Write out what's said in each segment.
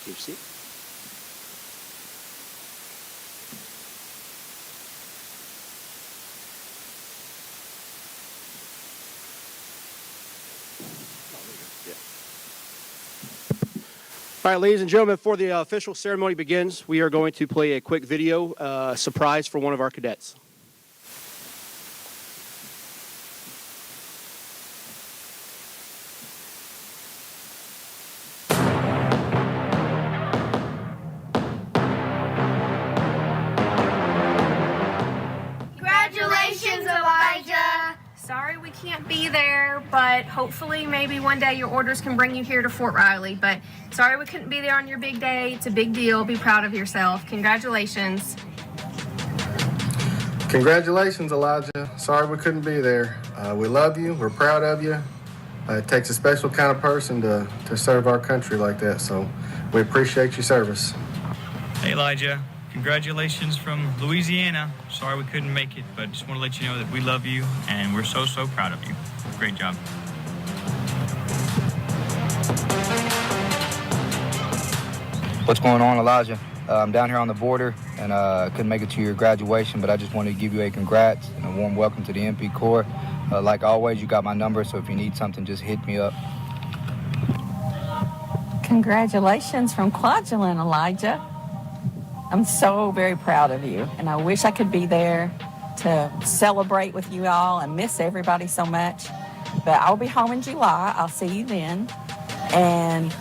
Keep seat. All right, ladies and gentlemen, before the official ceremony begins, we are going to play a quick video surprise for one of our cadets. Congratulations, Elijah! Sorry we can't be there, but hopefully maybe one day your orders can bring you here to Fort Riley. But sorry we couldn't be there on your big day. It's a big deal. Be proud of yourself. Congratulations. Congratulations, Elijah. Sorry we couldn't be there. We love you. We're proud of you. It takes a special kind of person to serve our country like that, so we appreciate your service. Hey, Elijah. Congratulations from Louisiana. Sorry we couldn't make it, but just want to let you know that we love you and we're so proud of you. Great job. What's going on, Elijah? I'm down here on the border and couldn't make it to your graduation, but I just wanted to give you a congrats and a warm welcome to the MP Corps. Like always, you got my number, so if you need something, just hit me up. Congratulations from Kwajalein, Elijah. I'm so very proud of you, and I wish I could be there to celebrate with you all and miss everybody so much. But I'll be home in July. I'll see you then. And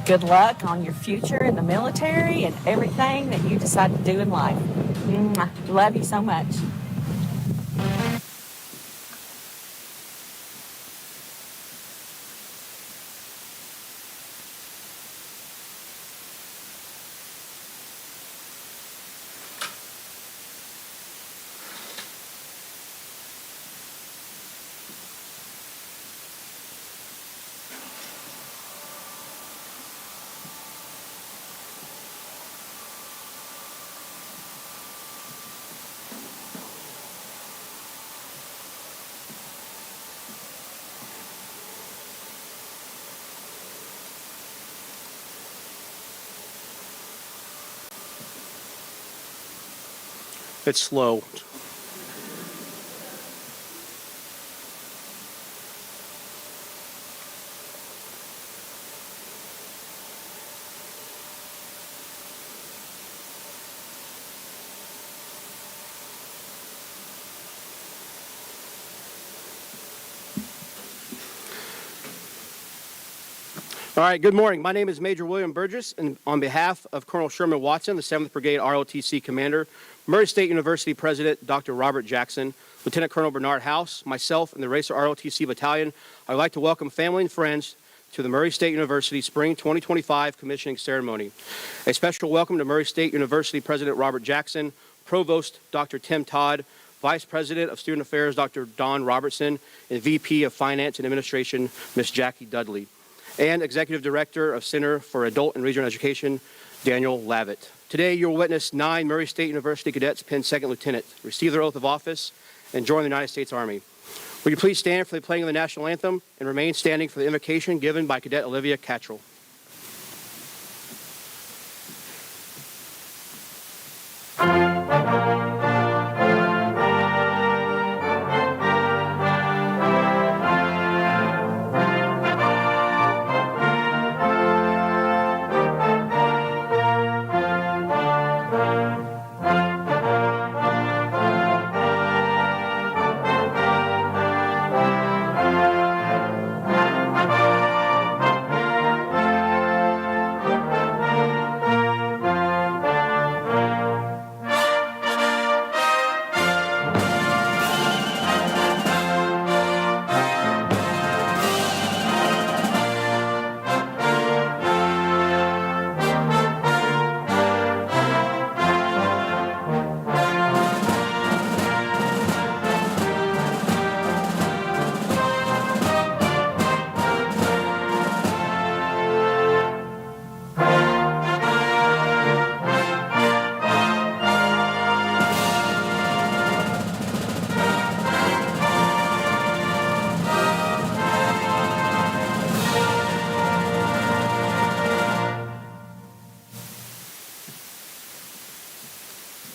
good luck on your future in the military and everything that you decide to do in life. Mwah. Love you so much. It's slow. All right, good morning. My name is Major William Burgess, and on behalf of Colonel Sherman Watson, the 7th Brigade ROTC Commander, Murray State University President Dr. Robert Jackson, Lieutenant Colonel Bernard House, myself, and the Racer ROTC Battalion, I'd like to welcome family and friends to the Murray State University Spring 2025 Commissioning Ceremony. A special welcome to Murray State University President Robert Jackson, Provost Dr. Tim Todd, Vice President of Student Affairs Dr. Don Robertson, and VP of Finance and Administration Ms. Jackie Dudley, and Executive Director of Center for Adult and Regional Education, Daniel Lavitt. Today, you will witness 9 Murray State University cadets pin second lieutenant, receive their oath of office, and join the United States Army. Will you please stand for the playing of the national anthem and remain standing for the invocation given by Cadet Olivia Cattrall.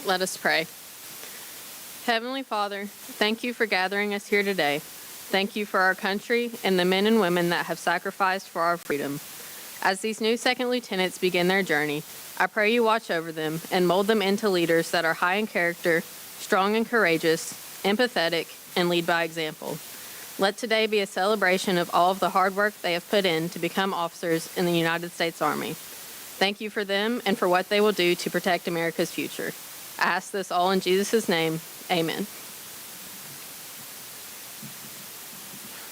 Let us pray. Heavenly Father, thank you for gathering us here today. Thank you for our country and the men and women that have sacrificed for our freedom. As these new second lieutenants begin their journey, I pray you watch over them and mold them into leaders that are high in character, strong and courageous, empathetic, and lead by example. Let today be a celebration of all of the hard work they have put in to become officers in the United States Army. Thank you for them and for what they will do to protect America's future. I ask this all in Jesus' name. Amen.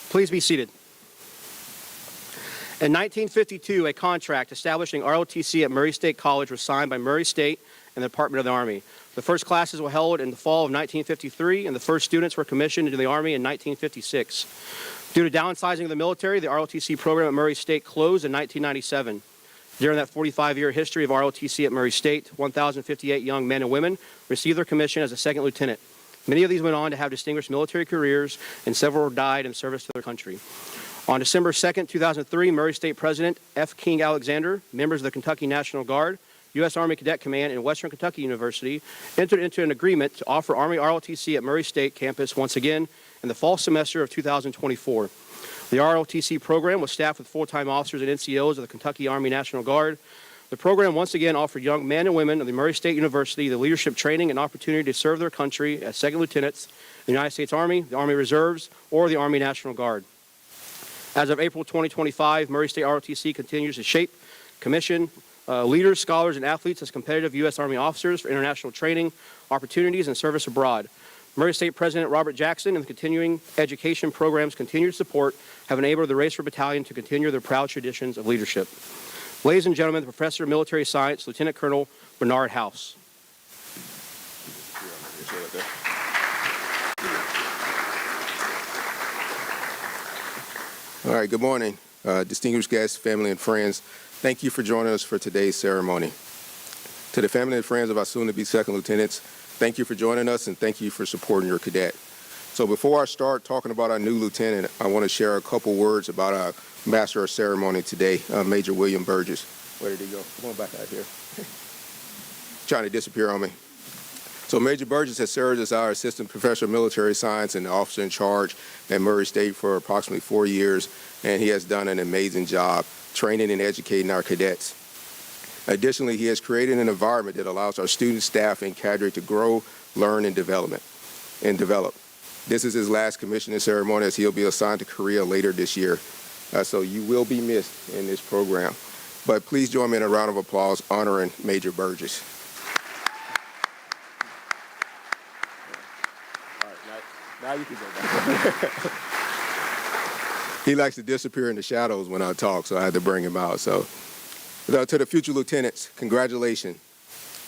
Please be seated. In 1952, a contract establishing ROTC at Murray State College was signed by Murray State and the Department of the Army. The first classes were held in the fall of 1953, and the first students were commissioned into the Army in 1956. Due to downsizing of the military, the ROTC program at Murray State closed in 1997. During that 45-year history of ROTC at Murray State, 1,058 young men and women received their commission as a second lieutenant. Many of these went on to have distinguished military careers, and several died in service to their country. On December 2, 2003, Murray State President F. King Alexander, members of the Kentucky National Guard, U.S. Army Cadet Command, and Western Kentucky University entered into an agreement to offer Army ROTC at Murray State campus once again in the fall semester of 2024. The ROTC program was staffed with full-time officers and NCOs of the Kentucky Army National Guard. The program once again offered young men and women of the Murray State University the leadership training and opportunity to serve their country as second lieutenants, the United States Army, the Army Reserves, or the Army National Guard. As of April 2025, Murray State ROTC continues to shape, commission leaders, scholars, and athletes as competitive U.S. Army officers for international training, opportunities, and service abroad. Murray State President Robert Jackson and the continuing education program's continued support have enabled the Racer Battalion to continue their proud traditions of leadership. Ladies and gentlemen, the Professor of Military Science, Lieutenant Colonel Bernard House. All right, good morning, distinguished guests, family, and friends. Thank you for joining us for today's ceremony. To the family and friends of our soon-to-be second lieutenants, thank you for joining us and thank you for supporting your cadet. So before I start talking about our new lieutenant, I want to share a couple words about our master of ceremony today, Major William Burgess. Where did he go? Come on back out here. Trying to disappear on me. So Major Burgess has served as our Assistant Professor of Military Science and the officer in charge at Murray State for approximately 4 years, and he has done an amazing job training and educating our cadets. Additionally, he has created an environment that allows our student, staff, and cadre to grow, learn, and develop. This is his last commissioning ceremony as he'll be assigned to Korea later this year. So you will be missed in this program. But please join me in a round of applause honoring Major Burgess. All right, now you can go back. He likes to disappear in the shadows when I talk, so I had to bring him out. So to the future lieutenants, congratulations.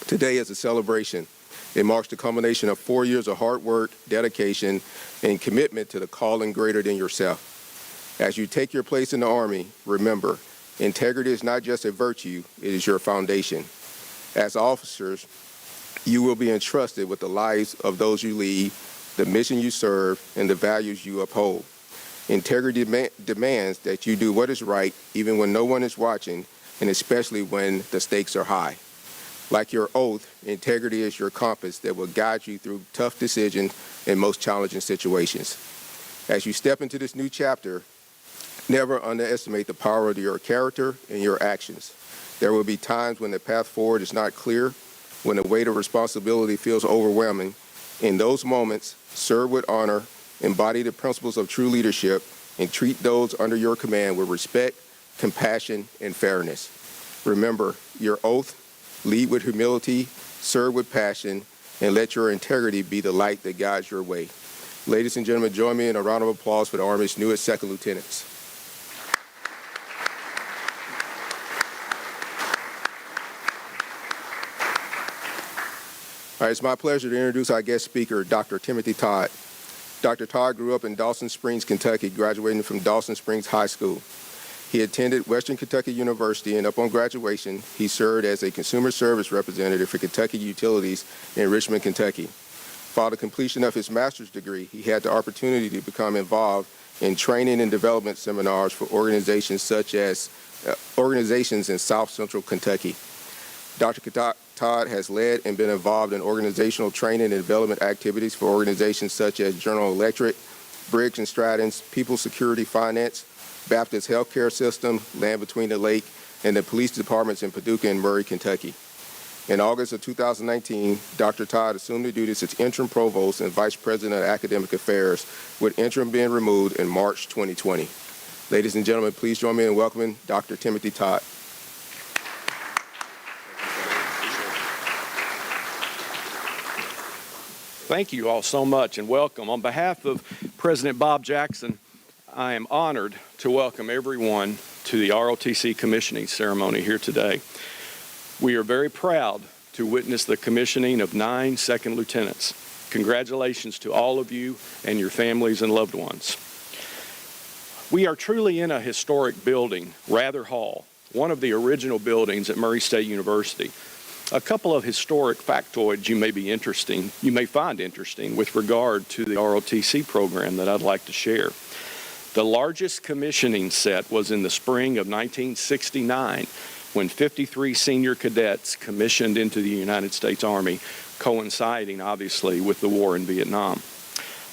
Today is a celebration. It marks the culmination of 4 years of hard work, dedication, and commitment to the calling greater than yourself. As you take your place in the Army, remember, integrity is not just a virtue, it is your foundation. As officers, you will be entrusted with the lives of those you lead, the mission you serve, and the values you uphold. Integrity demands that you do what is right, even when no one is watching, and especially when the stakes are high. Like your oath, integrity is your compass that will guide you through tough decisions and most challenging situations. As you step into this new chapter, never underestimate the power of your character and your actions. There will be times when the path forward is not clear, when the weight of responsibility feels overwhelming. In those moments, serve with honor, embody the principles of true leadership, and treat those under your command with respect, compassion, and fairness. Remember your oath, lead with humility, serve with passion, and let your integrity be the light that guides your way. Ladies and gentlemen, join me in a round of applause for the Army's newest second lieutenants. All right, it's my pleasure to introduce our guest speaker, Dr. Timothy Todd. Dr. Todd grew up in Dawson Springs, Kentucky, graduating from Dawson Springs High School. He attended Western Kentucky University, and upon graduation, he served as a consumer service representative for Kentucky Utilities in Richmond, Kentucky. Following the completion of his master's degree, he had the opportunity to become involved in training and development seminars for organizations such as organizations in South Central Kentucky. Dr. Todd has led and been involved in organizational training and development activities for organizations such as General Electric, Briggs & Stratton's People Security Finance, Baptist Healthcare System, Land Between the Lake, and the police departments in Paducah and Murray, Kentucky. In August of 2019, Dr. Todd assumed the duties as interim provost and vice president of academic affairs, with interim being removed in March 2020. Ladies and gentlemen, please join me in welcoming Dr. Timothy Todd. Thank you all so much and welcome. On behalf of President Bob Jackson, I am honored to welcome everyone to the ROTC commissioning ceremony here today. We are very proud to witness the commissioning of 9 second lieutenants. Congratulations to all of you and your families and loved ones. We are truly in a historic building, Rather Hall, one of the original buildings at Murray State University. A couple of historic factoids you may find interesting with regard to the ROTC program that I'd like to share. The largest commissioning set was in the spring of 1969 when 53 senior cadets commissioned into the United States Army, coinciding obviously with the war in Vietnam.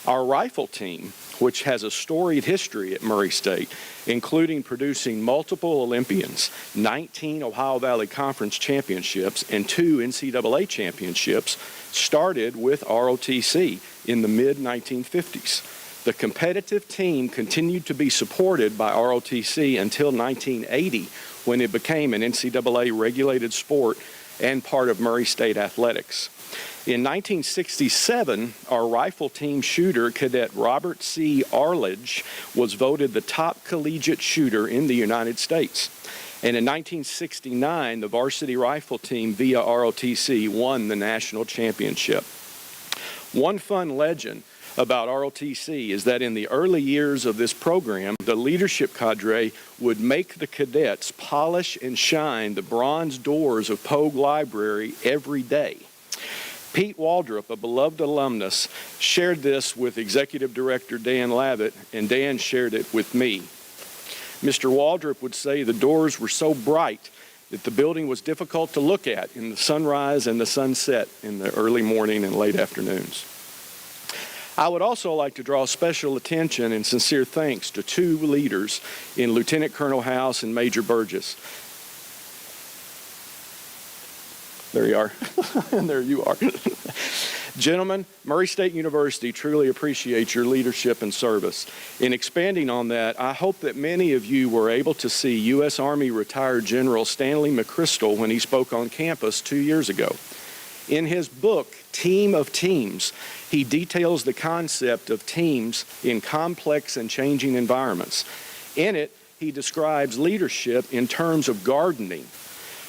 Our rifle team, which has a storied history at Murray State, including producing multiple Olympians, 19 Ohio Valley Conference championships, and 2 NCAA championships, started with ROTC in the mid-1950s. The competitive team continued to be supported by ROTC until 1980, when it became an NCAA regulated sport and part of Murray State athletics. In 1967, our rifle team shooter, Cadet Robert C. Arledge, was voted the top collegiate shooter in the United States. And in 1969, the varsity rifle team via ROTC won the national championship. One fun legend about ROTC is that in the early years of this program, the leadership cadre would make the cadets polish and shine the bronze doors of Pogue Library every day. Pete Waldrop, a beloved alumnus, shared this with Executive Director Dan Lavitt, and Dan shared it with me. Mr. Waldrop would say the doors were so bright that the building was difficult to look at in the sunrise and the sunset in the early morning and late afternoons. I would also like to draw special attention and sincere thanks to 2 leaders in Lieutenant Colonel House and Major Burgess. There you are. And there you are. Gentlemen, Murray State University truly appreciates your leadership and service. In expanding on that, I hope that many of you were able to see U.S. Army retired General Stanley McChrystal when he spoke on campus 2 years ago. In his book, Team of Teams, he details the concept of teams in complex and changing environments. In it, he describes leadership in terms of gardening.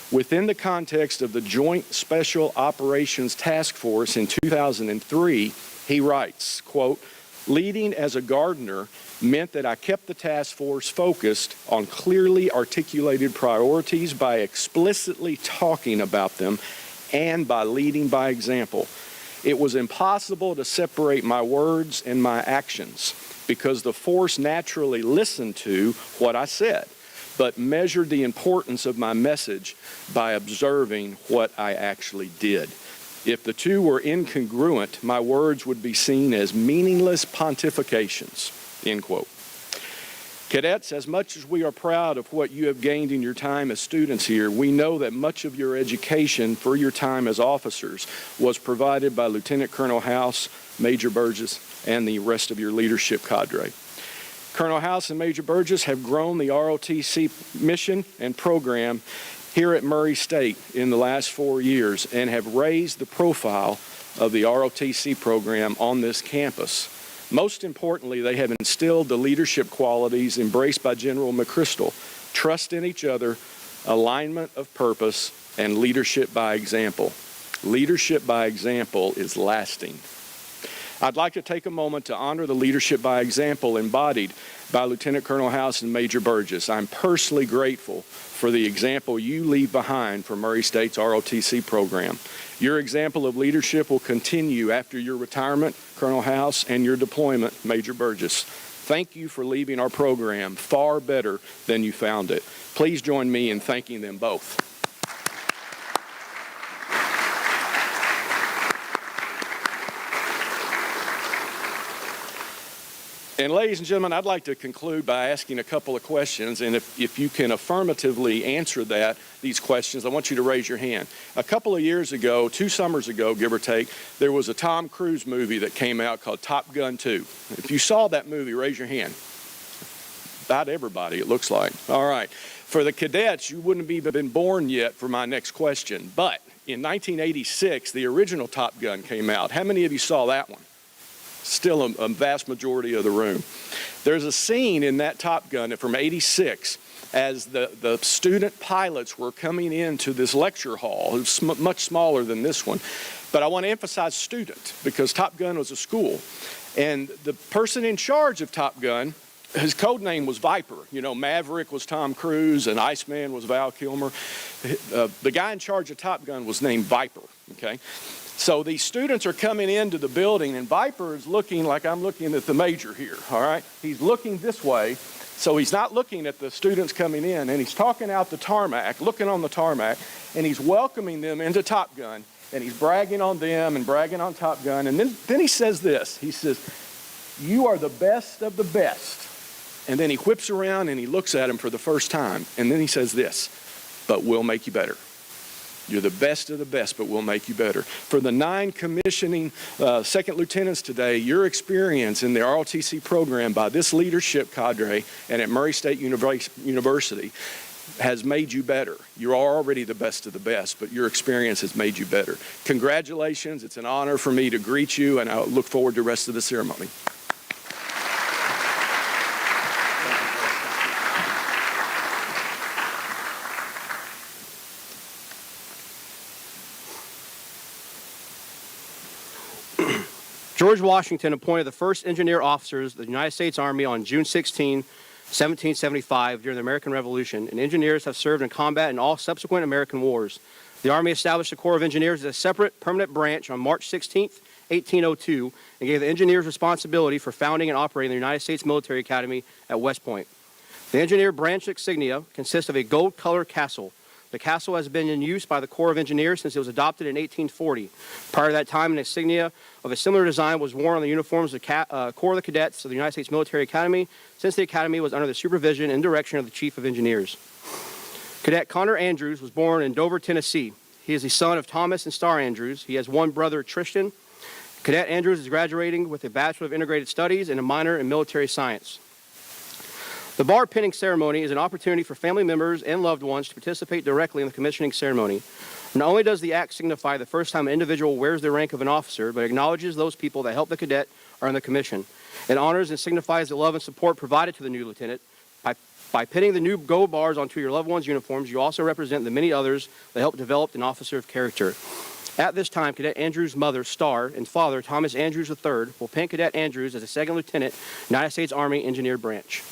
Within the context of the Joint Special Operations Task Force in 2003, he writes, quote, "Leading as a gardener meant that I kept the task force focused on clearly articulated priorities by explicitly talking about them and by leading by example. It was impossible to separate my words and my actions because the force naturally listened to what I said, but measured the importance of my message by observing what I actually did. If the two were incongruent, my words would be seen as meaningless pontifications," end quote. Cadets, as much as we are proud of what you have gained in your time as students here, we know that much of your education for your time as officers was provided by Lieutenant Colonel House, Major Burgess, and the rest of your leadership cadre. Colonel House and Major Burgess have grown the ROTC mission and program here at Murray State in the last 4 years and have raised the profile of the ROTC program on this campus. Most importantly, they have instilled the leadership qualities embraced by General McChrystal: trust in each other, alignment of purpose, and leadership by example. Leadership by example is lasting. I'd like to take a moment to honor the leadership by example embodied by Lieutenant Colonel House and Major Burgess. I'm personally grateful for the example you leave behind for Murray State's ROTC program. Your example of leadership will continue after your retirement, Colonel House, and your deployment, Major Burgess. Thank you for leaving our program far better than you found it. Please join me in thanking them both. And ladies and gentlemen, I'd like to conclude by asking a couple of questions, and if you can affirmatively answer these questions, I want you to raise your hand. A couple of years ago, 2 summers ago, give or take, there was a Tom Cruise movie that came out called Top Gun 2. If you saw that movie, raise your hand. About everybody, it looks like. All right. For the cadets, you wouldn't have even been born yet for my next question, but in 1986, the original Top Gun came out. How many of you saw that one? Still a vast majority of the room. There's a scene in that Top Gun from '86 as the student pilots were coming into this lecture hall. It was much smaller than this one. But I want to emphasize student because Top Gun was a school. And the person in charge of Top Gun, his code name was Viper. You know, Maverick was Tom Cruise and Iceman was Val Kilmer. The guy in charge of Top Gun was named Viper, okay? So these students are coming into the building, and Viper is looking like I'm looking at the major here, all right? He's looking this way, so he's not looking at the students coming in, and he's talking out the tarmac, looking on the tarmac, and he's welcoming them into Top Gun, and he's bragging on them and bragging on Top Gun, and then he says this. He says, "You are the best of the best." And then he whips around and he looks at him for the first time, and then he says this, "But we'll make you better. You're the best of the best, but we'll make you better." For the 9 commissioning second lieutenants today, your experience in the ROTC program by this leadership cadre and at Murray State University has made you better. You are already the best of the best, but your experience has made you better. Congratulations. It's an honor for me to greet you, and I look forward to the rest of the ceremony. George Washington appointed the first engineer officers of the United States Army on June 16, 1775 during the American Revolution, and engineers have served in combat in all subsequent American wars. The Army established the Corps of Engineers as a separate permanent branch on March 16, 1802, and gave the engineers responsibility for founding and operating the United States Military Academy at West Point. The engineer branch insignia consists of a gold-colored castle. The castle has been in use by the Corps of Engineers since it was adopted in 1840. Prior to that time, an insignia of a similar design was worn on the uniforms of the Corps of the Cadets of the United States Military Academy since the Academy was under the supervision and direction of the Chief of Engineers. Cadet Connor Andrews was born in Dover, Tennessee. He is the son of Thomas and Star Andrews. He has one brother, Tristan. Cadet Andrews is graduating with a Bachelor of Integrated Studies and a minor in Military Science. The bar pinning ceremony is an opportunity for family members and loved ones to participate directly in the commissioning ceremony. Not only does the act signify the first time an individual wears the rank of an officer, but acknowledges those people that help the cadet earn the commission. It honors and signifies the love and support provided to the new lieutenant. By pinning the new gold bars onto your loved one's uniforms, you also represent the many others that help develop an officer of character. At this time, Cadet Andrews' mother, Star, and father, Thomas Andrews III, will pin Cadet Andrews as a second lieutenant, United States Army Engineer Branch.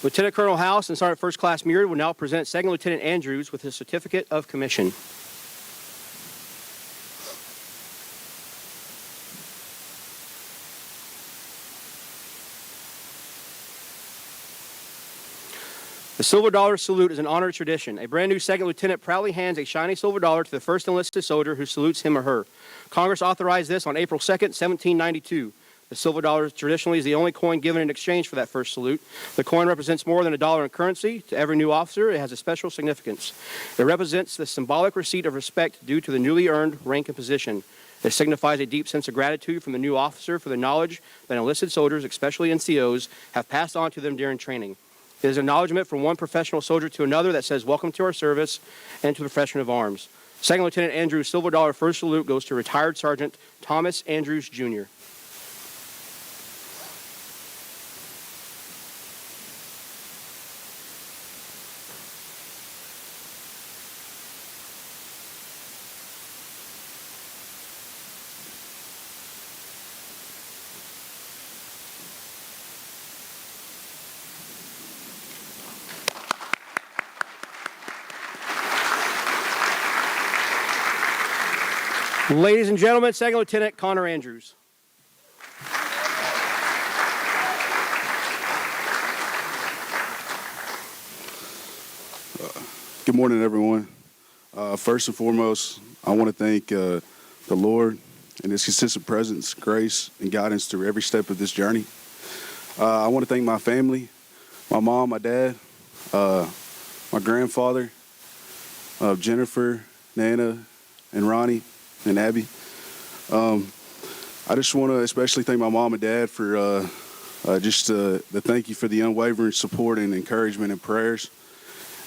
Lieutenant Colonel House and Sergeant First Class Muir will now present Second Lieutenant Andrews with his certificate of commission. The Silver Dollar Salute is an honored tradition. A brand new second lieutenant proudly hands a shiny silver dollar to the first enlisted soldier who salutes him or her. Congress authorized this on April 2nd, 1792. The silver dollar traditionally is the only coin given in exchange for that first salute. The coin represents more than $1 in currency. To every new officer, it has a special significance. It represents the symbolic receipt of respect due to the newly earned rank and position. It signifies a deep sense of gratitude from the new officer for the knowledge that enlisted soldiers, especially NCOs, have passed on to them during training. It is an acknowledgement from one professional soldier to another that says, "Welcome to our service and to the profession of arms." Second Lieutenant Andrews' silver dollar first salute goes to retired Sergeant Thomas Andrews, Jr. Ladies and gentlemen, Second Lieutenant Connor Andrews. Good morning, everyone. First and foremost, I want to thank the Lord and His consistent presence, grace, and guidance through every step of this journey. I want to thank my family, my mom, my dad, my grandfather, Jennifer, Nana, and Ronnie, and Abby. I just want to especially thank my mom and dad for just the thank you for the unwavering support and encouragement and prayers.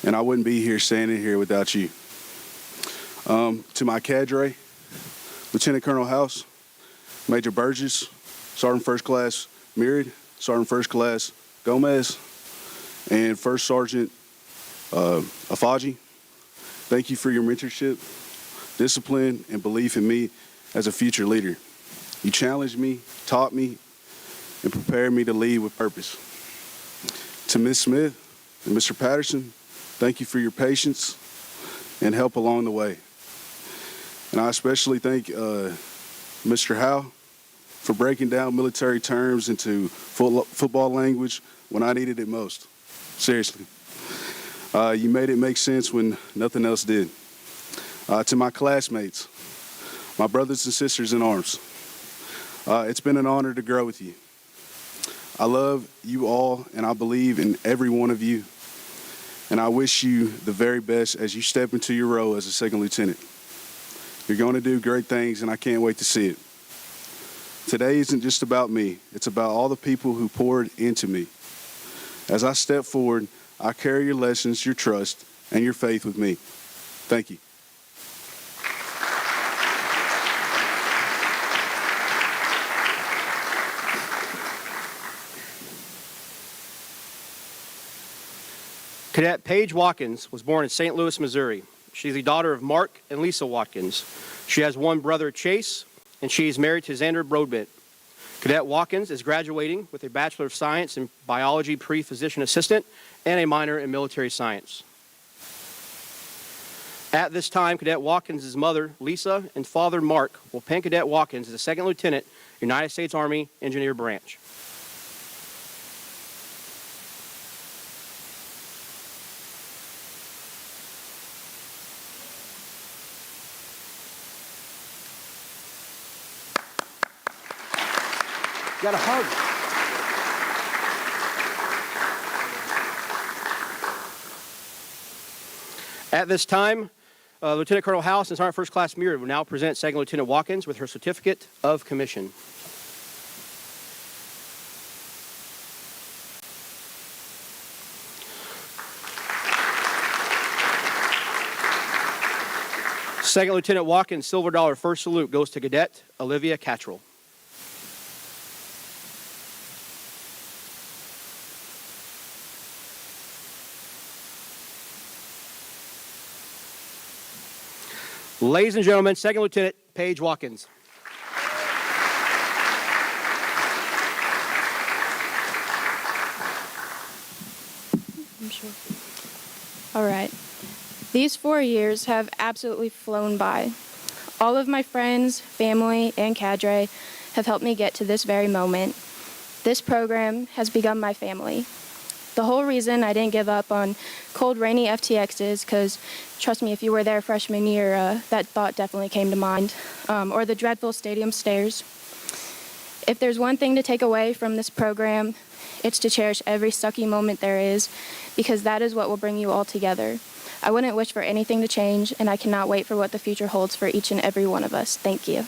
And I wouldn't be here standing here without you. To my cadre, Lieutenant Colonel House, Major Burgess, Sergeant First Class Mirrid, Sergeant First Class Gomez, and First Sergeant Afaji, thank you for your mentorship, discipline, and belief in me as a future leader. You challenged me, taught me, and prepared me to lead with purpose. To Ms. Smith and Mr. Patterson, thank you for your patience and help along the way. And I especially thank Mr. Howe for breaking down military terms into football language when I needed it most. Seriously. You made it make sense when nothing else did. To my classmates, my brothers and sisters in arms, it's been an honor to grow with you. I love you all, and I believe in every one of you. And I wish you the very best as you step into your role as a second lieutenant. You're going to do great things, and I can't wait to see it. Today isn't just about me. It's about all the people who poured into me. As I step forward, I carry your lessons, your trust, and your faith with me. Thank you. Cadet Paige Watkins was born in St. Louis, Missouri. She's the daughter of Mark and Lisa Watkins. She has one brother, Chase, and she is married to Xander Broadbent. Cadet Watkins is graduating with a Bachelor of Science in Biology Pre-Physician Assistant and a minor in Military Science. At this time, Cadet Watkins' mother, Lisa, and father, Mark, will pin Cadet Watkins as a second lieutenant, United States Army Engineer Branch. Got a hug. At this time, Lieutenant Colonel House and Sergeant First Class Mirrid will now present Second Lieutenant Watkins with her certificate of commission. Second Lieutenant Watkins' Silver Dollar First Salute goes to Cadet Olivia Cattrall. Ladies and gentlemen, Second Lieutenant Paige Watkins. I'm sure. All right. These 4 years have absolutely flown by. All of my friends, family, and cadre have helped me get to this very moment. This program has become my family. The whole reason I didn't give up on cold, rainy FTXs, because trust me, if you were there freshman year, that thought definitely came to mind, or the dreadful stadium stairs. If there's one thing to take away from this program, it's to cherish every sucky moment there is, because that is what will bring you all together. I wouldn't wish for anything to change, and I cannot wait for what the future holds for each and every one of us. Thank you.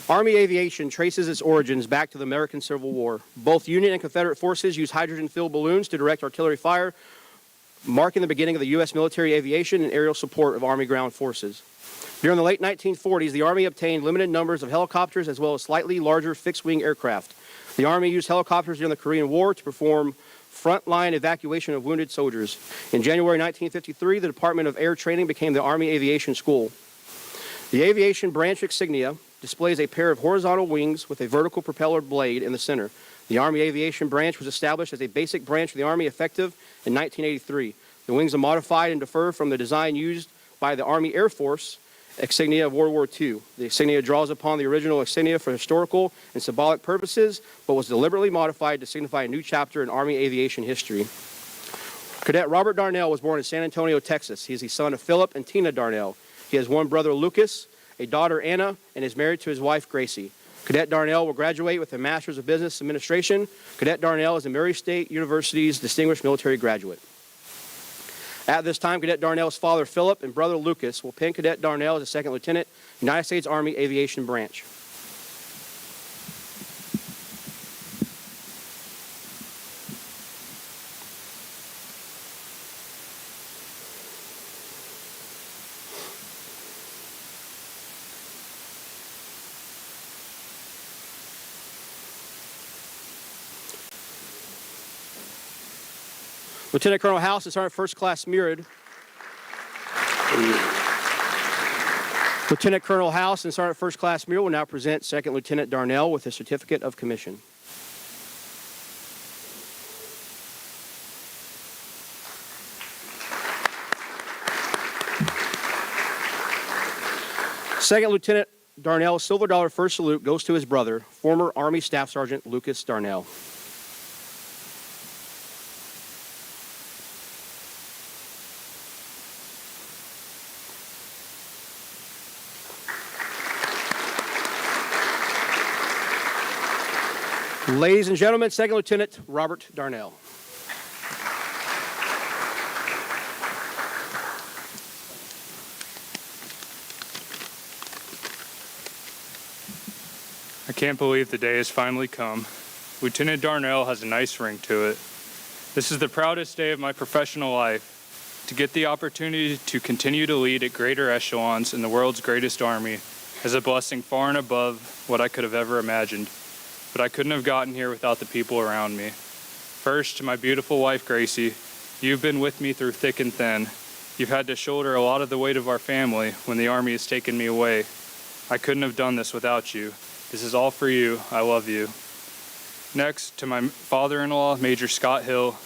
Army aviation traces its origins back to the American Civil War. Both Union and Confederate forces used hydrogen-filled balloons to direct artillery fire, marking the beginning of the U.S. military aviation and aerial support of Army ground forces. During the late 1940s, the Army obtained limited numbers of helicopters as well as slightly larger fixed-wing aircraft. The Army used helicopters during the Korean War to perform frontline evacuation of wounded soldiers. In January 1953, the Department of Air Training became the Army Aviation School. The aviation branch insignia displays a pair of horizontal wings with a vertical propeller blade in the center. The Army Aviation Branch was established as a basic branch of the Army effective in 1983. The wings are modified and differ from the design used by the Army Air Force insignia of World War II. The insignia draws upon the original insignia for historical and symbolic purposes, but was deliberately modified to signify a new chapter in Army aviation history. Cadet Robert Darnell was born in San Antonio, Texas. He is the son of Philip and Tina Darnell. He has one brother, Lucas, a daughter, Anna, and is married to his wife, Gracie. Cadet Darnell will graduate with a Master's of Business Administration. Cadet Darnell is a Murray State University's Distinguished Military Graduate. At this time, Cadet Darnell's father, Philip, and brother, Lucas, will pin Cadet Darnell as a second lieutenant, United States Army Aviation Branch. Lieutenant Colonel House and Sergeant First Class Murad. Lieutenant Colonel House and Sergeant First Class Murad will now present Second Lieutenant Darnell with a certificate of commission. Second Lieutenant Darnell's Silver Dollar First Salute goes to his brother, former Army Staff Sergeant Lucas Darnell. Ladies and gentlemen, Second Lieutenant Robert Darnell. I can't believe the day has finally come. Lieutenant Darnell has a nice ring to it. This is the proudest day of my professional life. To get the opportunity to continue to lead at greater echelons in the world's greatest army is a blessing far and above what I could have ever imagined. But I couldn't have gotten here without the people around me. First, to my beautiful wife, Gracie, you've been with me through thick and thin. You've had to shoulder a lot of the weight of our family when the Army has taken me away. I couldn't have done this without you. This is all for you. I love you. Next, to my father-in-law, Major Scott Hill.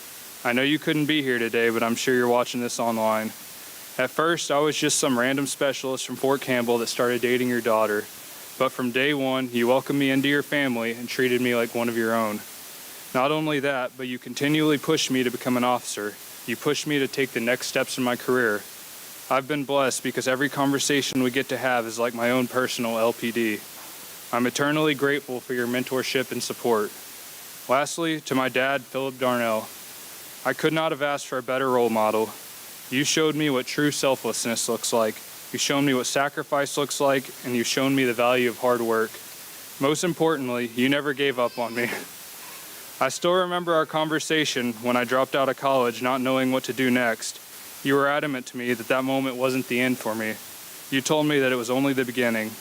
I know you couldn't be here today, but I'm sure you're watching this online. At first, I was just some random specialist from Fort Campbell that started dating your daughter. But from day one, you welcomed me into your family and treated me like one of your own. Not only that, but you continually pushed me to become an officer. You pushed me to take the next steps in my career. I've been blessed because every conversation we get to have is like my own personal LPD. I'm eternally grateful for your mentorship and support. Lastly, to my dad, Philip Darnell. I could not have asked for a better role model. You showed me what true selflessness looks like. You showed me what sacrifice looks like, and you've shown me the value of hard work. Most importantly, you never gave up on me. I still remember our conversation when I dropped out of college not knowing what to do next. You were adamant to me that that moment wasn't the end for me. You told me that it was only the beginning.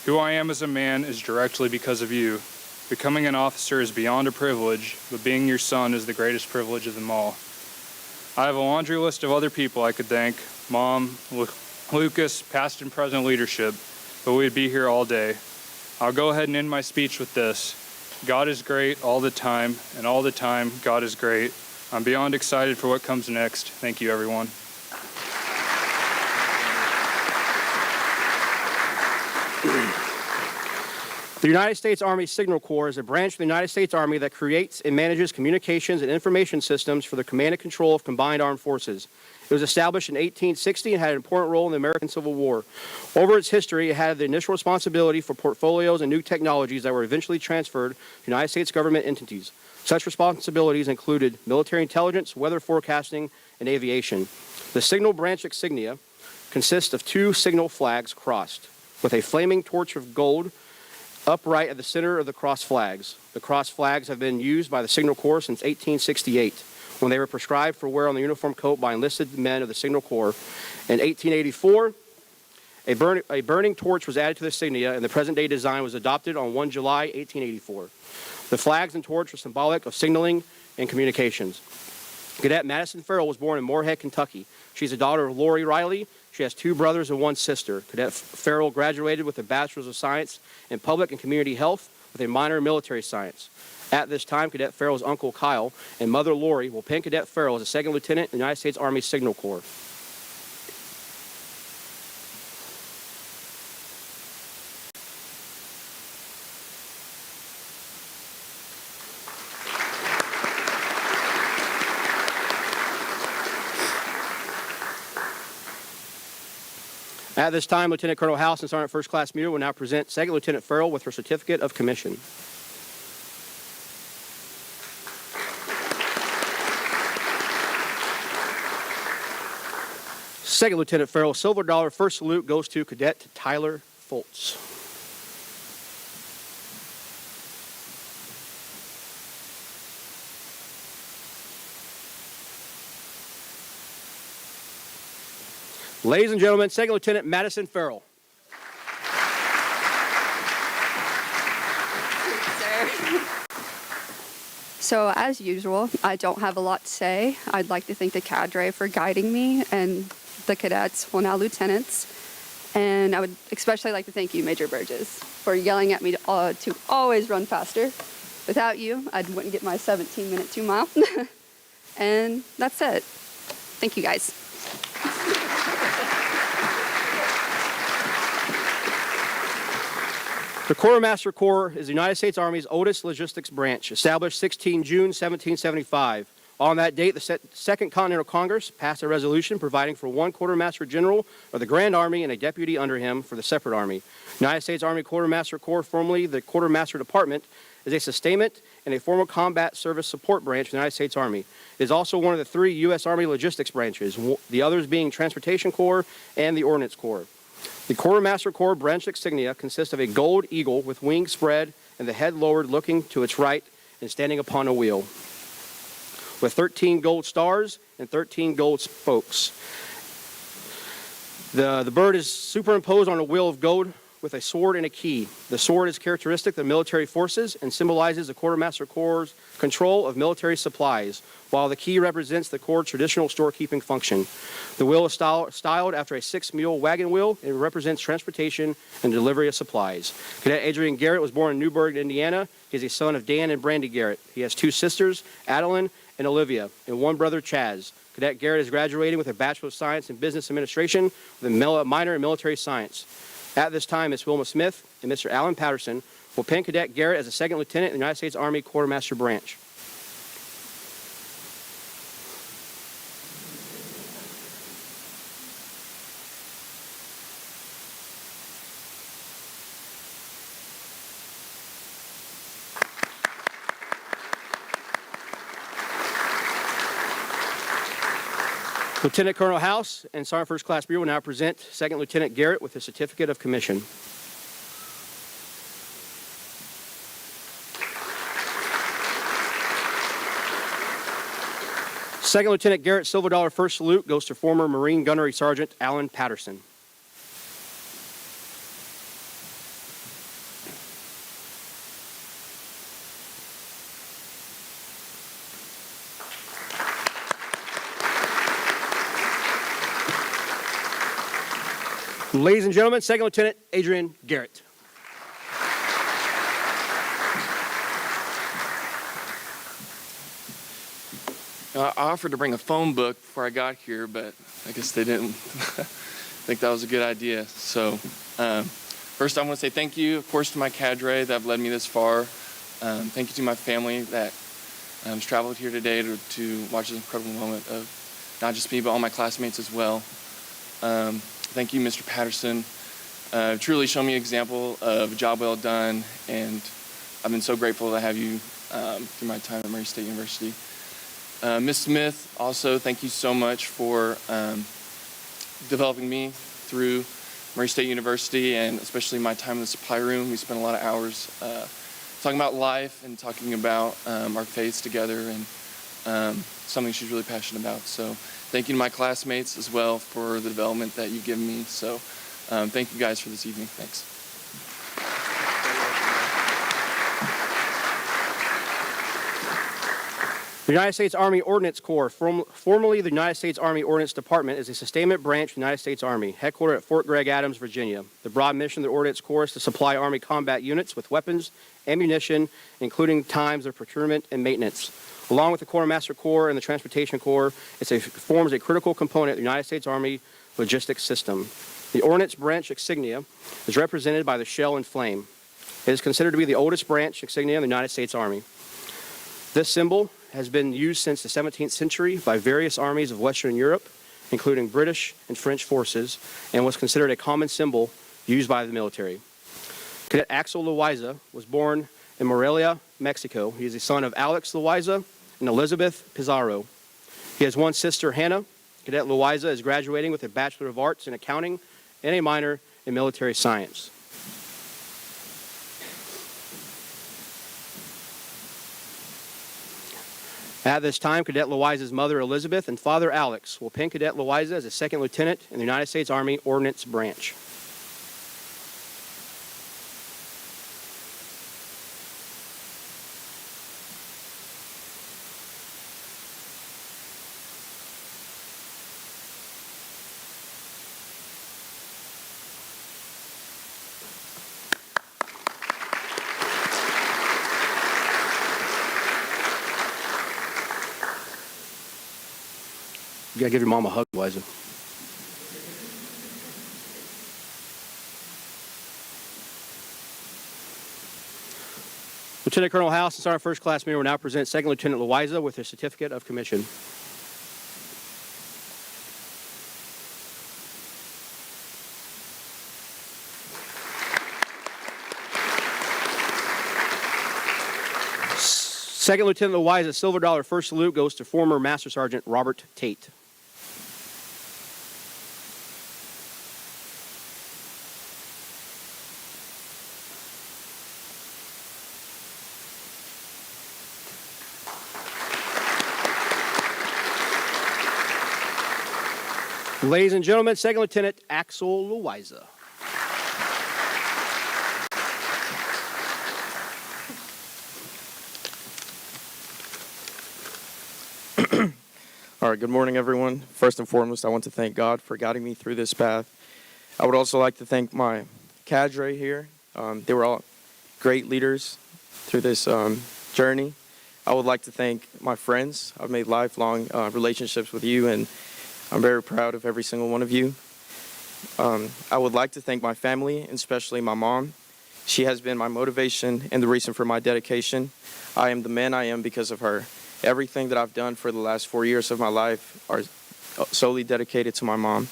Who I am as a man is directly because of you. Becoming an officer is beyond a privilege, but being your son is the greatest privilege of them all. I have a laundry list of other people I could thank, Mom, Lucas, past and present leadership, but we'd be here all day. I'll go ahead and end my speech with this. God is great all the time, and all the time, God is great. I'm beyond excited for what comes next. Thank you, everyone. The United States Army Signal Corps is a branch of the United States Army that creates and manages communications and information systems for the command and control of combined armed forces. It was established in 1860 and had an important role in the American Civil War. Over its history, it had the initial responsibility for portfolios and new technologies that were eventually transferred to United States government entities. Such responsibilities included military intelligence, weather forecasting, and aviation. The signal branch insignia consists of two signal flags crossed, with a flaming torch of gold upright at the center of the cross flags. The cross flags have been used by the Signal Corps since 1868, when they were prescribed for wear on the uniform coat by enlisted men of the Signal Corps. In 1884, a burning torch was added to the insignia, and the present-day design was adopted on 1 July 1884. The flags and torch were symbolic of signaling and communications. Cadet Madison Farrell was born in Moorhead, Kentucky. She's the daughter of Lori Riley She has 2 brothers and 1 sister. Cadet Farrell graduated with a Bachelor's of Science in Public and Community Health with a minor in Military Science. At this time, Cadet Farrell's uncle Kyle and mother Lori will pin Cadet Farrell as a 2nd Lieutenant in the United States Army Signal Corps. At this time, Lieutenant Colonel House and Sergeant First Class Muir will now present 2nd Lieutenant Farrell with her Certificate of Commission. Second Lieutenant Farrell's Silver Dollar First Salute goes to Cadet Tyler Foltz. Ladies and gentlemen, 2nd Lieutenant Madison Farrell. So as usual, I don't have a lot to say. I'd like to thank the cadre for guiding me and the cadets, well now lieutenants. And I would especially like to thank you, Major Burgess, for yelling at me to always run faster. Without you, I wouldn't get my 17-minute 2-mile. And that's it. Thank you, guys. The Quartermaster Corps is the United States Army's oldest logistics branch, established 16 June 1775. On that date, the Second Continental Congress passed a resolution providing for 1 Quartermaster General of the Grand Army and a deputy under him for the separate Army. United States Army Quartermaster Corps, formerly the Quartermaster Department, is a sustainment and a formal combat service support branch of the United States Army. It is also one of the 3 U.S. Army logistics branches, the others being Transportation Corps and the Ordnance Corps. The Quartermaster Corps branch insignia consists of a gold eagle with wings spread and the head lowered looking to its right and standing upon a wheel, with 13 gold stars and 13 gold spokes. The bird is superimposed on a wheel of gold with a sword and a key. The sword is characteristic of the military forces and symbolizes the Quartermaster Corps' control of military supplies, while the key represents the Corps' traditional storekeeping function. The wheel is styled after a 6-mule wagon wheel and represents transportation and delivery of supplies. Cadet Adrian Garrett was born in Newburgh, Indiana. He is a son of Dan and Brandy Garrett. He has 2 sisters, Adeline and Olivia, and 1 brother, Chaz. Cadet Garrett is graduating with a Bachelor of Science in Business Administration with a minor in Military Science. At this time, Ms. Wilma Smith and Mr. Alan Patterson will pin Cadet Garrett as a 2nd Lieutenant in the United States Army Quartermaster Branch. Lieutenant Colonel House and Sergeant First Class Muir will now present 2nd Lieutenant Garrett with his Certificate of Commission. Second Lieutenant Garrett's Silver Dollar First Salute goes to former Marine Gunnery Sergeant Alan Patterson. Ladies and gentlemen, 2nd Lieutenant Adrian Garrett. I offered to bring a phone book before I got here, but I guess they didn't think that was a good idea. So first I want to say thank you, of course, to my cadre that have led me this far. Thank you to my family that has traveled here today to watch this incredible moment of not just me, but all my classmates as well. Thank you, Mr. Patterson. Truly shown me an example of a job well done, and I've been so grateful to have you through my time at Murray State University. Ms. Smith, also, thank you so much for developing me through Murray State University, and especially my time in the supply room. We spent a lot of hours talking about life and talking about our faiths together, and something she's really passionate about. So thank you to my classmates as well for the development that you've given me. So thank you guys for this evening. Thanks. The United States Army Ordnance Corps, formerly the United States Army Ordnance Department, is a sustainment branch of the United States Army, headquartered at Fort Gregg Adams, Virginia. The broad mission of the Ordnance Corps is to supply Army combat units with weapons, ammunition, including times of procurement and maintenance. Along with the Quartermaster Corps and the Transportation Corps, it forms a critical component of the United States Army logistics system. The Ordnance Branch insignia is represented by the shell and flame. It is considered to be the oldest branch insignia in the United States Army. This symbol has been used since the 17th century by various armies of Western Europe, including British and French forces, and was considered a common symbol used by the military. Cadet Axel Loaiza was born in Morelia, Mexico. He is the son of Alex Loaiza and Elizabeth Pizarro. He has one sister, Hannah. Cadet Loaiza is graduating with a Bachelor of Arts in Accounting and a minor in Military Science. At this time, Cadet Loaiza's mother, Elizabeth, and father, Alex, will pin Cadet Loaiza as a second lieutenant in the United States Army Ordnance Branch. You gotta give your mom a hug, Liza. Lieutenant Colonel House and Sergeant First Class Major will now present Second Lieutenant Loaiza with her certificate of commission. Second Lieutenant Loaiza's Silver Dollar First Salute goes to former Master Sergeant Robert Tate. Ladies and gentlemen, Second Lieutenant Axel Loaiza. All right, good morning, everyone. First and foremost, I want to thank God for guiding me through this path. I would also like to thank my cadre here. They were all great leaders through this journey. I would like to thank my friends. I've made lifelong relationships with you, and I'm very proud of every single one of you. I would like to thank my family, especially my mom. She has been my motivation and the reason for my dedication. I am the man I am because of her. Everything that I've done for the last 4 years of my life are solely dedicated to my mom.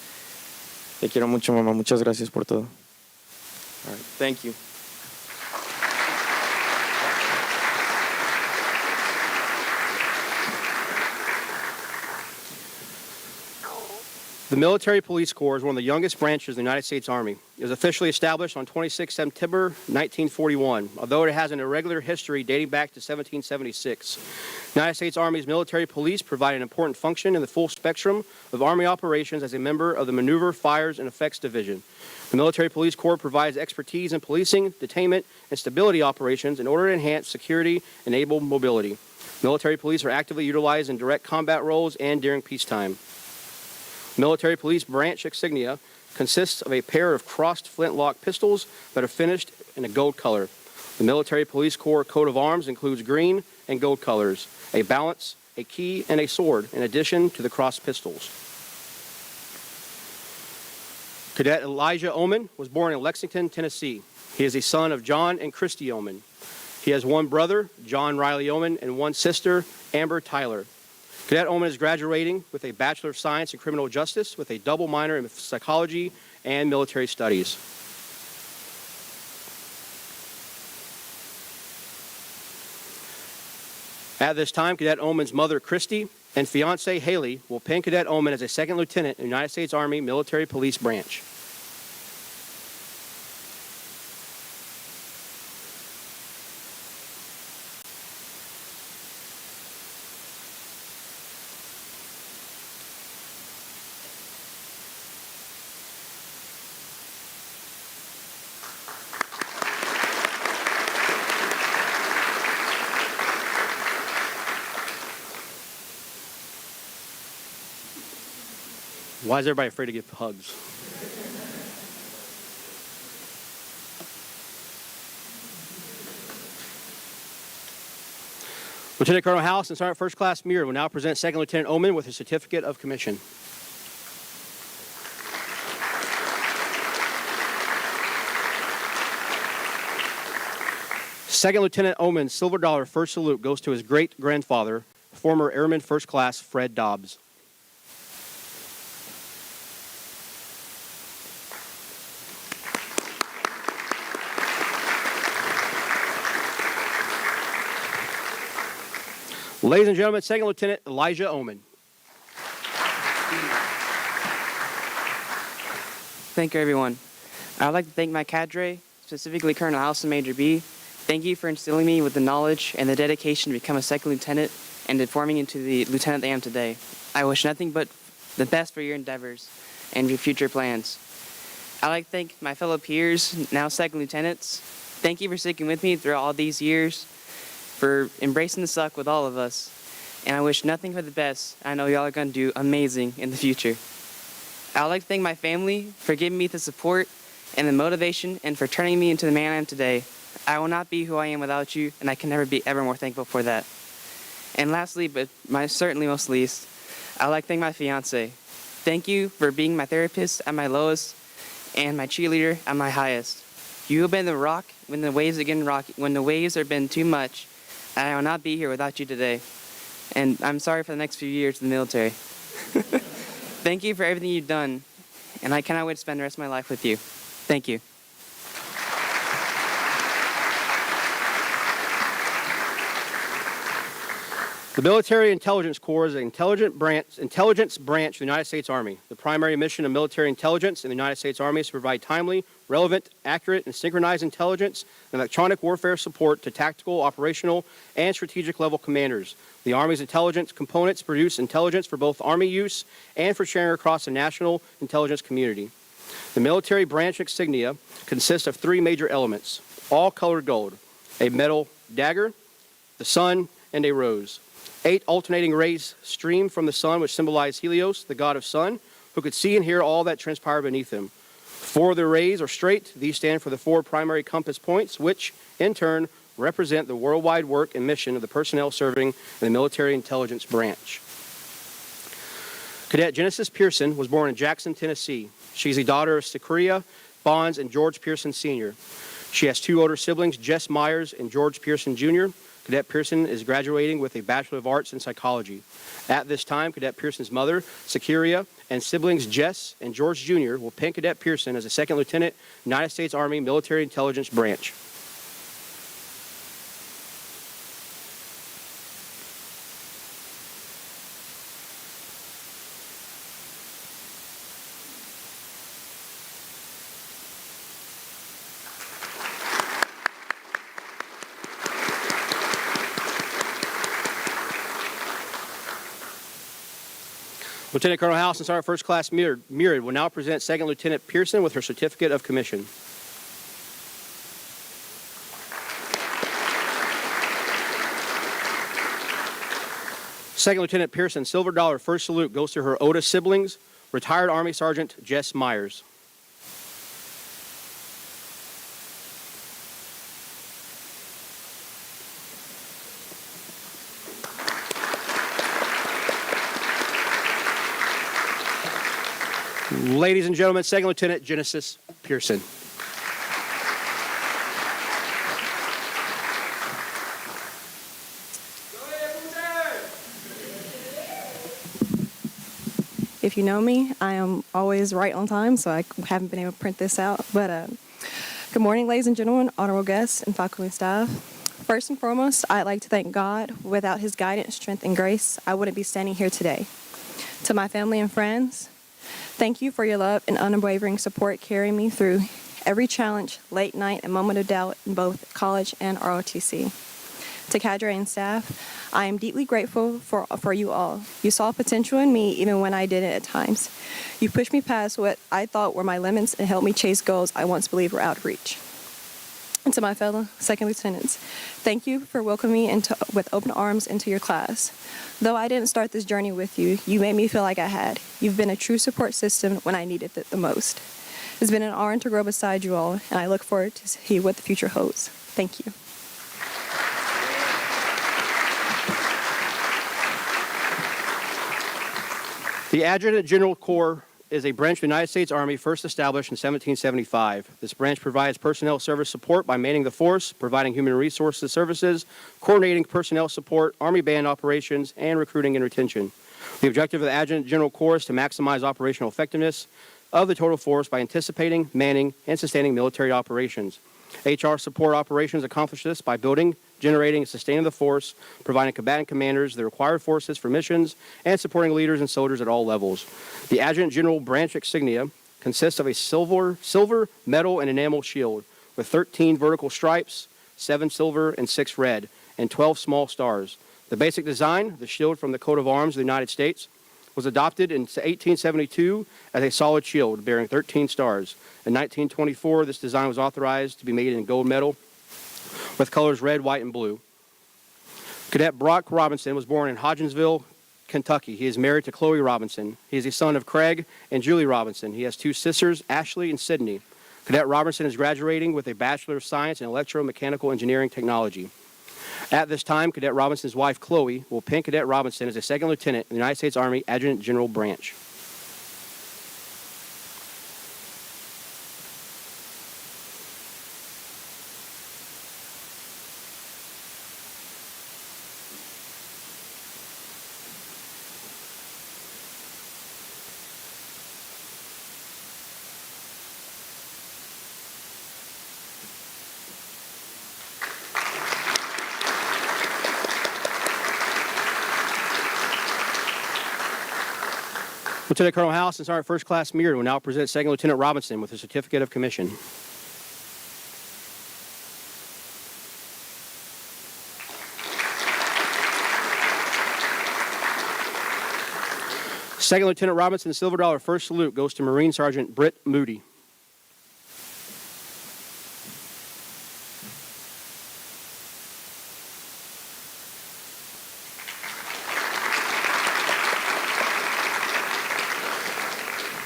Te quiero mucho, mamá. Muchas gracias por todo. All right, thank you. The Military Police Corps is one of the youngest branches of the United States Army. It was officially established on 26 September 1941, although it has an irregular history dating back to 1776. The United States Army's military police provide an important function in the full spectrum of Army operations as a member of the Maneuver, Fires, and Effects Division. The Military Police Corps provides expertise in policing, detainment, and stability operations in order to enhance security and enable mobility. Military police are actively utilized in direct combat roles and during peacetime. Military Police Branch insignia consists of a pair of crossed flintlock pistols that are finished in a gold color. The Military Police Corps coat of arms includes green and gold colors, a balance, a key, and a sword, in addition to the crossed pistols. Cadet Elijah Oman was born in Lexington, Tennessee. He is a son of John and Christy Oman. He has one brother, John Riley Oman, and one sister, Amber Tyler. Cadet Oman is graduating with a Bachelor of Science in Criminal Justice with a double minor in Psychology and Military Studies. At this time, Cadet Oman's mother, Christy, and fiancé, Haley, will pin Cadet Oman as a second lieutenant in the United States Army Military Police Branch. Why is everybody afraid to give hugs? Lieutenant Colonel House and Sergeant First Class Muir will now present Second Lieutenant Oman with his certificate of commission. Second Lieutenant Oman's Silver Dollar First Salute goes to his great-grandfather, former Airman First Class Fred Dobbs. Ladies and gentlemen, Second Lieutenant Elijah Oman. Thank you, everyone. I'd like to thank my cadre, specifically Colonel House and Major B. Thank you for instilling me with the knowledge and the dedication to become a second lieutenant and to forming into the lieutenant I am today. I wish nothing but the best for your endeavors and your future plans. I'd like to thank my fellow peers, now second lieutenants. Thank you for sticking with me through all these years, for embracing the suck with all of us. And I wish nothing but the best. I know y'all are going to do amazing in the future. I'd like to thank my family for giving me the support and the motivation and for turning me into the man I am today. I will not be who I am without you, and I can never be ever more thankful for that. And lastly, but certainly most least, I'd like to thank my fiance. Thank you for being my therapist at my lowest and my cheerleader at my highest. You have been the rock when the waves are getting rocky, when the waves have been too much. I will not be here without you today. And I'm sorry for the next few years in the military. Thank you for everything you've done, and I cannot wait to spend the rest of my life with you. Thank you. The Military Intelligence Corps is an intelligence branch of the United States Army. The primary mission of military intelligence in the United States Army is to provide timely, relevant, accurate, and synchronized intelligence and electronic warfare support to tactical, operational, and strategic level commanders. The Army's intelligence components produce intelligence for both Army use and for sharing across the national intelligence community. The military branch insignia consists of three major elements, all colored gold, a metal dagger, the sun, and a rose. 8 alternating rays stream from the sun, which symbolize Helios, the god of sun, who could see and hear all that transpired beneath him. 4 of the rays are straight. These stand for the 4 primary compass points, which, in turn, represent the worldwide work and mission of the personnel serving in the military intelligence branch. Cadet Genesis Pearson was born in Jackson, Tennessee. She's the daughter of Securia Bonds and George Pearson Sr. She has 2 older siblings, Jess Myers and George Pearson Jr. Cadet Pearson is graduating with a Bachelor of Arts in Psychology. At this time, Cadet Pearson's mother, Securia, and siblings Jess and George Jr. will pin Cadet Pearson as a second lieutenant, United States Army Military Intelligence Branch. Lieutenant Colonel House and Sergeant First Class Muir will now present Second Lieutenant Pearson with her certificate of commission. Second Lieutenant Pearson's Silver Dollar First Salute goes to her oldest siblings, retired Army Sergeant Jess Myers. Ladies and gentlemen, Second Lieutenant Genesis Pearson. If you know me, I am always right on time, so I haven't been able to print this out. But good morning, ladies and gentlemen, honorable guests, and faculty staff. First and foremost, I'd like to thank God. Without his guidance, strength, and grace, I wouldn't be standing here today. To my family and friends, thank you for your love and unwavering support carrying me through every challenge, late night, and moment of doubt in both college and ROTC. To cadre and staff, I am deeply grateful for you all. You saw potential in me even when I didn't at times. You pushed me past what I thought were my limits and helped me chase goals I once believed were out of reach. And to my fellow second lieutenants, thank you for welcoming me with open arms into your class. Though I didn't start this journey with you, you made me feel like I had. You've been a true support system when I needed it the most. It's been an honor to grow beside you all, and I look forward to see what the future holds. Thank you. The Adjutant General Corps is a branch of the United States Army first established in 1775. This branch provides personnel service support by manning the force, providing human resources services, coordinating personnel support, Army band operations, and recruiting and retention. The objective of the Adjutant General Corps is to maximize operational effectiveness of the total force by anticipating, manning, and sustaining military operations. HR support operations accomplish this by building, generating, and sustaining the force, providing combatant commanders the required forces for missions, and supporting leaders and soldiers at all levels. The Adjutant General branch insignia consists of a silver, metal, and enamel shield with 13 vertical stripes, 7 silver and 6 red, and 12 small stars. The basic design, the shield from the coat of arms of the United States, was adopted in 1872 as a solid shield bearing 13 stars. In 1924, this design was authorized to be made in gold metal with colors red, white, and blue. Cadet Brock Robinson was born in Hodgensville, Kentucky. He is married to Chloe Robinson. He is a son of Craig and Julie Robinson. He has 2 sisters, Ashley and Sydney. Cadet Robinson is graduating with a Bachelor of Science in Electromechanical Engineering Technology. At this time, Cadet Robinson's wife, Chloe, will pin Cadet Robinson as a second lieutenant in the United States Army Adjutant General Branch. Lieutenant Colonel House and Sergeant First Class Mears will now present Second Lieutenant Robinson with a certificate of commission. Second Lieutenant Robinson's Silver Dollar First Salute goes to Marine Sergeant Britt Moody.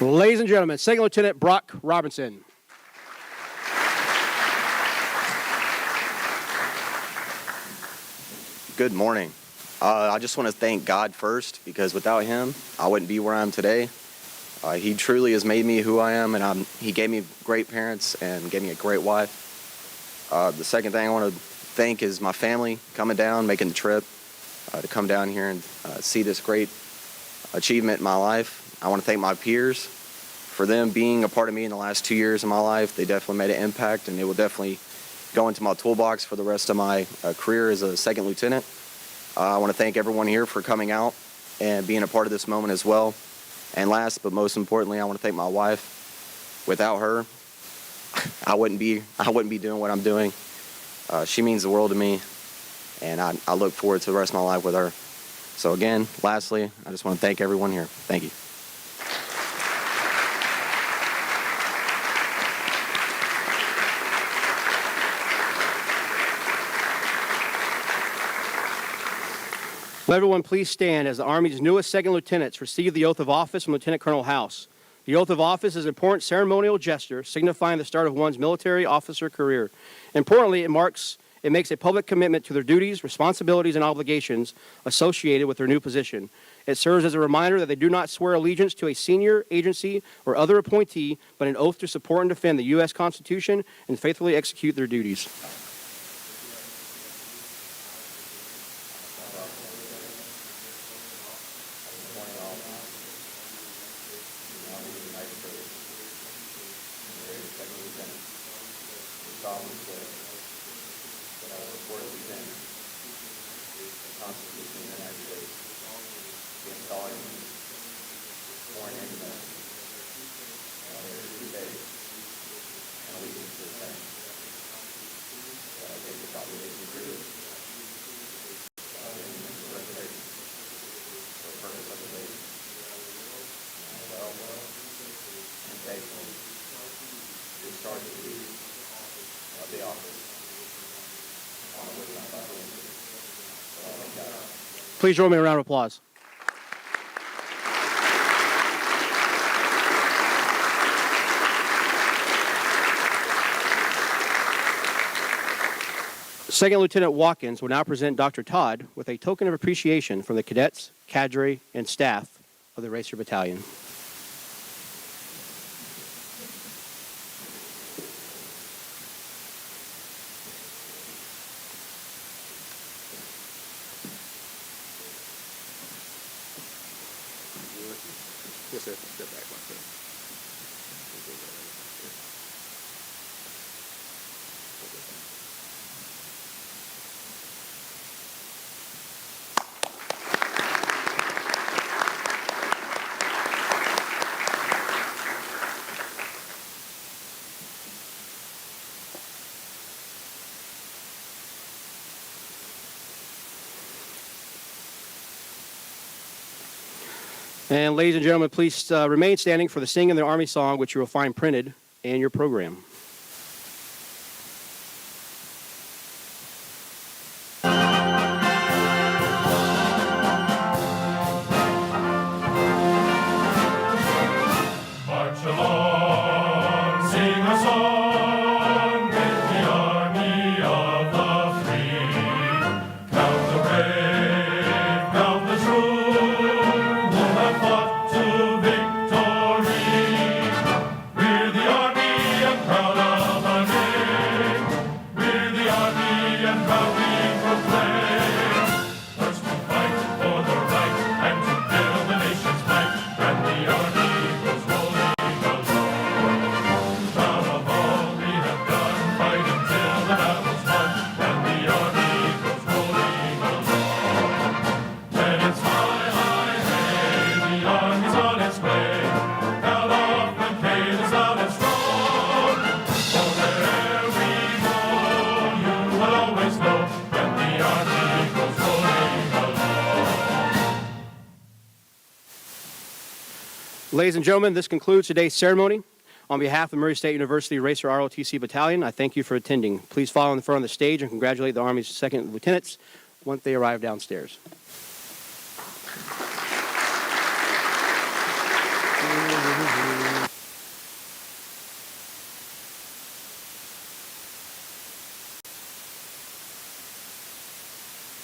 Ladies and gentlemen, Second Lieutenant Brock Robinson. Good morning. I just want to thank God first, because without him, I wouldn't be where I am today. He truly has made me who I am, and he gave me great parents and gave me a great wife. The second thing I want to thank is my family coming down, making the trip to come down here and see this great achievement in my life. I want to thank my peers for them being a part of me in the last 2 years of my life. They definitely made an impact, and it will definitely go into my toolbox for the rest of my career as a second lieutenant. I want to thank everyone here for coming out and being a part of this moment as well. And last but most importantly, I want to thank my wife. Without her, I wouldn't be doing what I'm doing. She means the world to me, and I look forward to the rest of my life with her. So again, lastly, I just want to thank everyone here. Thank you. Will everyone please stand as the Army's newest second lieutenants receive the oath of office from Lieutenant Colonel House. The oath of office is an important ceremonial gesture signifying the start of one's military officer career. Importantly, it makes a public commitment to their duties, responsibilities, and obligations associated with their new position. It serves as a reminder that they do not swear allegiance to a senior agency or other appointee, but an oath to support and defend the U.S. Constitution and faithfully execute their duties. Faithfully discharge the duties of the office Please join me in a round of applause. Second Lieutenant Watkins will now present Dr. Todd with a token of appreciation from the cadets, cadre, and staff of the Racer Battalion. Yes, sir. Step back, my friend. And ladies and gentlemen, please remain standing for the Sing in the Army song, which you will find printed in your program. March along, sing a song with the army of the free. Count the brave, count the true, who have fought to victory. We're the army and proud of our name. We're the army and proudly proclaim. First to fight for the right and to build the nation's might. And the army goes rolling along. Proud of all we have done, fighting till the battle's won. And the army goes rolling along. Then it's high, high, hey, the army's on its way. Count off and pay this loud and strong. For wherever we go, you will always know. When the army goes rolling along. Ladies and gentlemen, this concludes today's ceremony. On behalf of the Murray State University Racer ROTC Battalion, I thank you for attending. Please follow in the front of the stage and congratulate the Army's second lieutenants once they arrive downstairs.